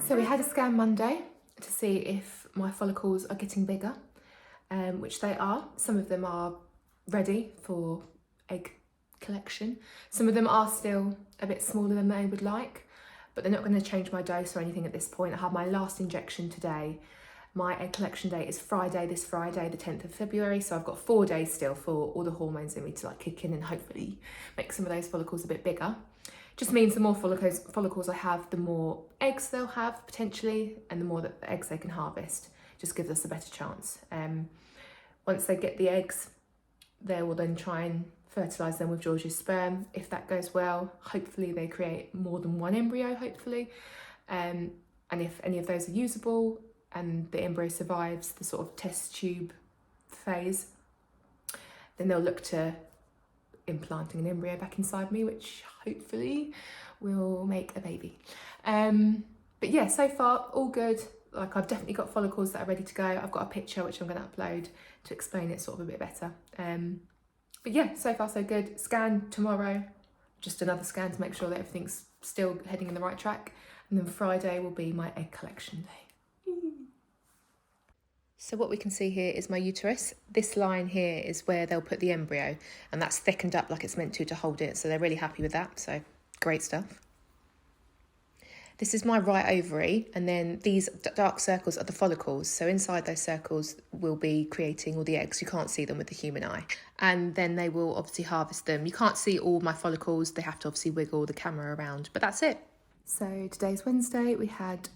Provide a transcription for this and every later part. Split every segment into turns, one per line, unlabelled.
So we had a scan Monday to see if my follicles are getting bigger, which they are. Some of them are ready for egg collection. Some of them are still a bit smaller than they would like, but they're not going to change my dose or anything at this point. I had my last injection today. My egg collection date is this Friday, the 10th of February. So I've got 4 days still for all the hormones in me to like kick in and hopefully make some of those follicles a bit bigger. Just means the more follicles I have, the more eggs they'll have potentially, and the more that the eggs they can harvest. Just gives us a better chance. Once they get the eggs, they will then try and fertilise them with George's sperm. If that goes well, hopefully they create more than one embryo, hopefully. And if any of those are usable and the embryo survives the sort of test tube phase, then they'll look to implanting an embryo back inside me, which hopefully will make a baby. But yeah, so far all good. Like, I've definitely got follicles that are ready to go. I've got a picture which I'm going to upload to explain it sort of a bit better. But yeah, so far so good. Scan tomorrow, just another scan to make sure that everything's still heading in the right track, and then Friday will be my egg collection day. So what we can see here is my uterus. This line here is where they'll put the embryo, and that's thickened up like it's meant to hold it. So they're really happy with that. So great stuff. This is my right ovary, and then these dark circles are the follicles. So inside those circles will be creating all the eggs. You can't see them with the human eye. And then they will obviously harvest them. You can't see all my follicles. They have to obviously wiggle the camera around, but that's it. So today's Wednesday. We had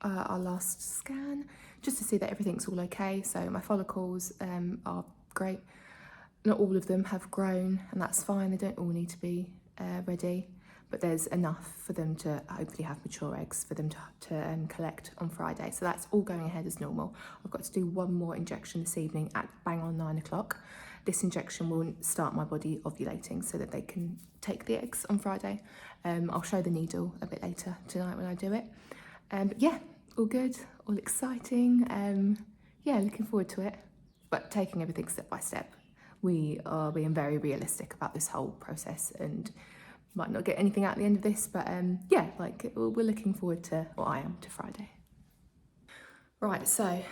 our last scan, just to see that everything's all okay. So my follicles are great. Not all of them have grown, and that's fine. They don't all need to be ready, but there's enough for them to hopefully have mature eggs for them to collect on Friday. So that's all going ahead as normal. I've got to do one more injection this evening at bang on 9 o'clock. This injection will start my body ovulating so that they can take the eggs on Friday. I'll show the needle a bit later tonight when I do it. But yeah, all good, all exciting. Yeah, looking forward to it, but taking everything step by step. We are being very realistic about this whole process, and might not get anything out at the end of this, but yeah, like we're looking forward to, or I am, to Friday. Right, so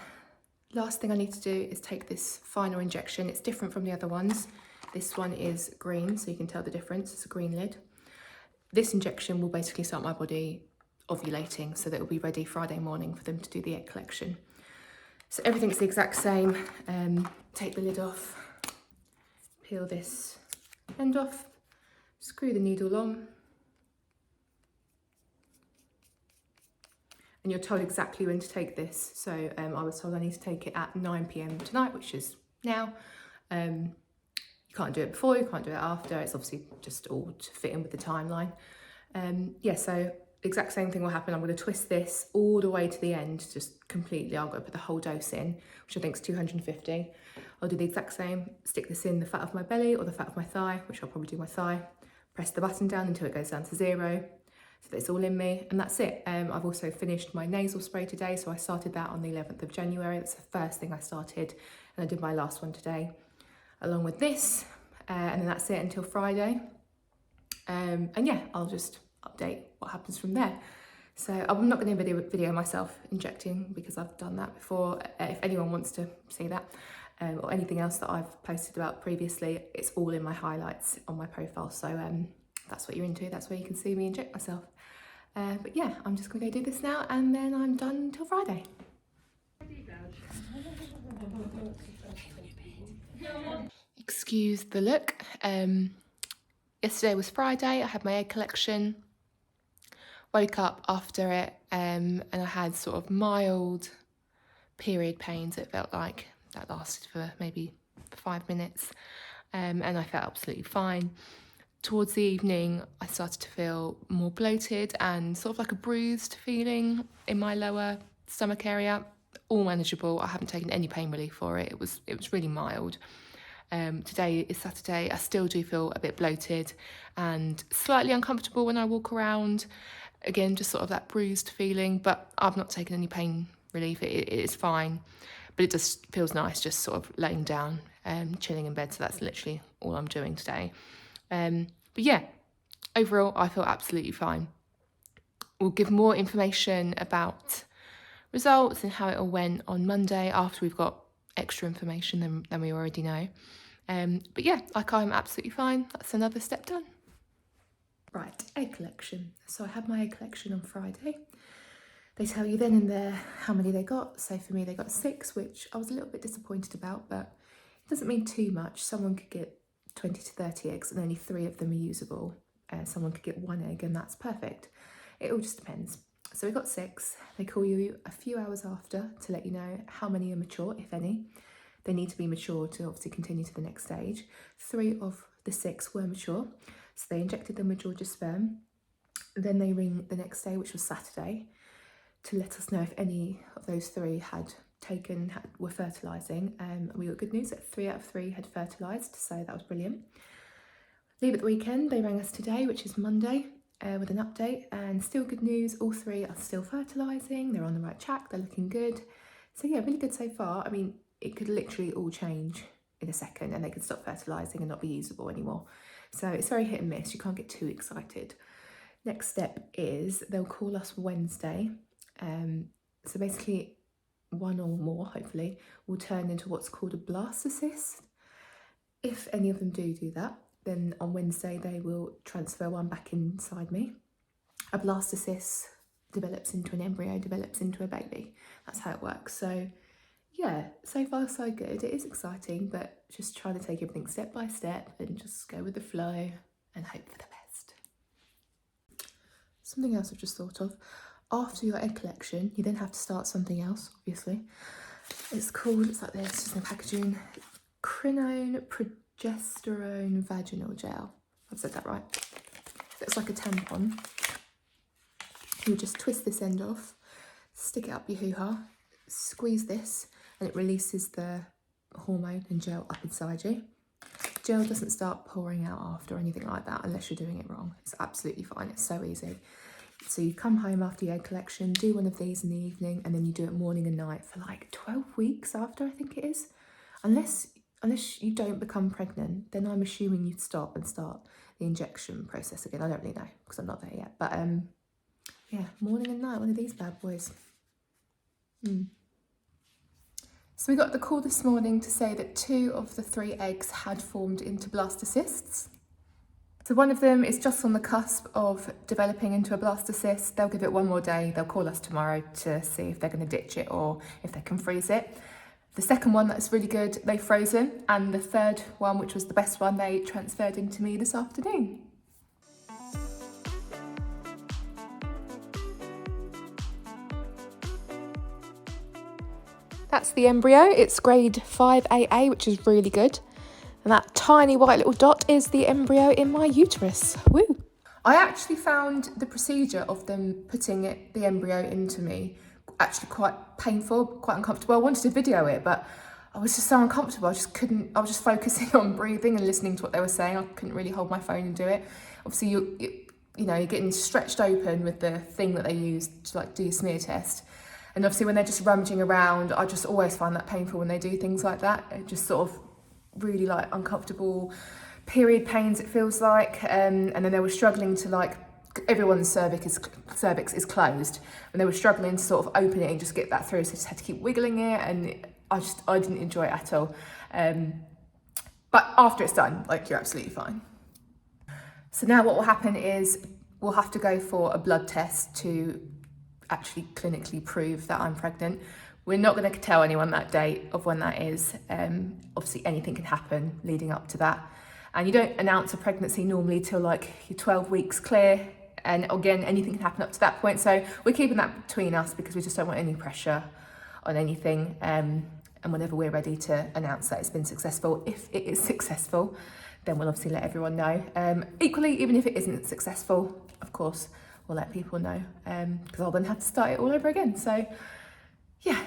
last thing I need to do is take this final injection. It's different from the other ones. This one is green, so you can tell the difference. It's a green lid. This injection will basically start my body ovulating so that it'll be ready Friday morning for them to do the egg collection. So everything's the exact same. Take the lid off, peel this end off, screw the needle on, and you're told exactly when to take this. So I was told I need to take it at 9 p.m. tonight, which is now. You can't do it before, you can't do it after. It's obviously just all to fit in with the timeline. Yeah, so the exact same thing will happen. I'm going to twist this all the way to the end, just completely. I'll go put the whole dose in, which I think is 250. I'll do the exact same, stick this in the fat of my belly or the fat of my thigh, which I'll probably do my thigh. Press the button down until it goes down to 0, so that it's all in me, and that's it. I've also finished my nasal spray today, so I started that on the 11th of January. That's the first thing I started, and I did my last one today, along with this, and then that's it until Friday. And yeah, I'll just update what happens from there. So I'm not going to video myself injecting because I've done that before. If anyone wants to see that, or anything else that I've posted about previously, it's all in my highlights on my profile. So that's what you're into. That's where you can see me inject myself. But yeah, I'm just going to go do this now, and then I'm done until Friday. Excuse the look. Yesterday was Friday. I had my egg collection. Woke up after it, and I had sort of mild period pains, it felt like. That lasted for maybe 5 minutes, and I felt absolutely fine. Towards the evening, I started to feel more bloated and sort of like a bruised feeling in my lower stomach area. All manageable. I haven't taken any pain relief for it. It was really mild. Today is Saturday. I still do feel a bit bloated and slightly uncomfortable when I walk around. Again, just sort of that bruised feeling, but I've not taken any pain relief. It is fine. but it just feels nice just sort of laying down and chilling in bed. So that's literally all I'm doing today. But yeah, overall, I feel absolutely fine. We'll give more information about results and how it all went on Monday after we've got extra information than we already know. But yeah, I'm absolutely fine. That's another step done. Right, egg collection. So I had my egg collection on Friday. They tell you then and there how many they got. So for me, they got 6, which I was a little bit disappointed about, but it doesn't mean too much. Someone could get 20 to 30 eggs and only 3 of them are usable. Someone could get 1 egg and that's perfect. It all just depends. So we got 6. They call you a few hours after to let you know how many are mature, if any. They need to be mature to obviously continue to the next stage. 3 of the 6 were mature. So they injected them with Georgia sperm. Then they ring the next day, which was Saturday, to let us know if any of those 3 were fertilising. And we got good news that 3 out of 3 had fertilised, so that was brilliant. Leave it the weekend, they rang us today, which is Monday, with an update, and still good news, all 3 are still fertilising, they're on the right track, they're looking good. So yeah, really good so far. I mean, it could literally all change in a second and they could stop fertilising and not be usable anymore. So it's very hit and miss, you can't get too excited. Next step is they'll call us Wednesday. So basically 1 or more, hopefully, will turn into what's called a blastocyst. If any of them do that, then on Wednesday they will transfer 1 back inside me. A blastocyst develops into an embryo, develops into a baby. That's how it works. So yeah, so far so good. It is exciting, but just trying to take everything step by step and just go with the flow and hope for the best. Something else I've just thought of. After your egg collection, you then have to start something else, obviously. It's like this, just in the packaging. Progesterone vaginal gel. I've said that right. It's like a tampon. You just twist this end off, stick it up your hoo-ha, squeeze this, and it releases the hormone and gel up inside you. Gel doesn't start pouring out after or anything like that unless you're doing it wrong. It's absolutely fine, it's so easy. So you come home after your egg collection, do one of these in the evening, and then you do it morning and night for like 12 weeks after, I think it is. Unless you don't become pregnant, then I'm assuming you'd stop and start the injection process again. I don't really know because I'm not there yet. But yeah, morning and night, one of these bad boys. So we got the call this morning to say that 2 of the 3 eggs had formed into blastocysts. So one of them is just on the cusp of developing into a blastocyst. They'll give it 1 more day. They'll call us tomorrow to see if they're going to ditch it or if they can freeze it. The second one that's really good, they frozen. And the third one, which was the best one, they transferred into me this afternoon. That's the embryo. It's grade 5AA, which is really good. And that tiny white little dot is the embryo in my uterus. Woo! I actually found the procedure of them putting the embryo into me actually quite painful, quite uncomfortable. I wanted to video it, but I was just so uncomfortable. I was just focusing on breathing and listening to what they were saying. I couldn't really hold my phone and do it. Obviously, you're getting stretched open with the thing that they use to like do your smear test. And obviously when they're just rummaging around, I just always find that painful when they do things like that. It just sort of really like uncomfortable period pains, it feels like. And then they were struggling to like, everyone's cervix is closed. And they were struggling to sort of open it and just get that through. So I just had to keep wiggling it. And I didn't enjoy it at all. But after it's done, like you're absolutely fine. So now what will happen is we'll have to go for a blood test to actually clinically prove that I'm pregnant. We're not going to tell anyone that date of when that is. Obviously anything can happen leading up to that. And you don't announce a pregnancy normally till like you're 12 weeks clear. And again, anything can happen up to that point. So we're keeping that between us because we just don't want any pressure on anything. And whenever we're ready to announce that it's been successful, if it is successful, then we'll obviously let everyone know. Equally, even if it isn't successful, of course, we'll let people know because I'll then have to start it all over again. So, yeah.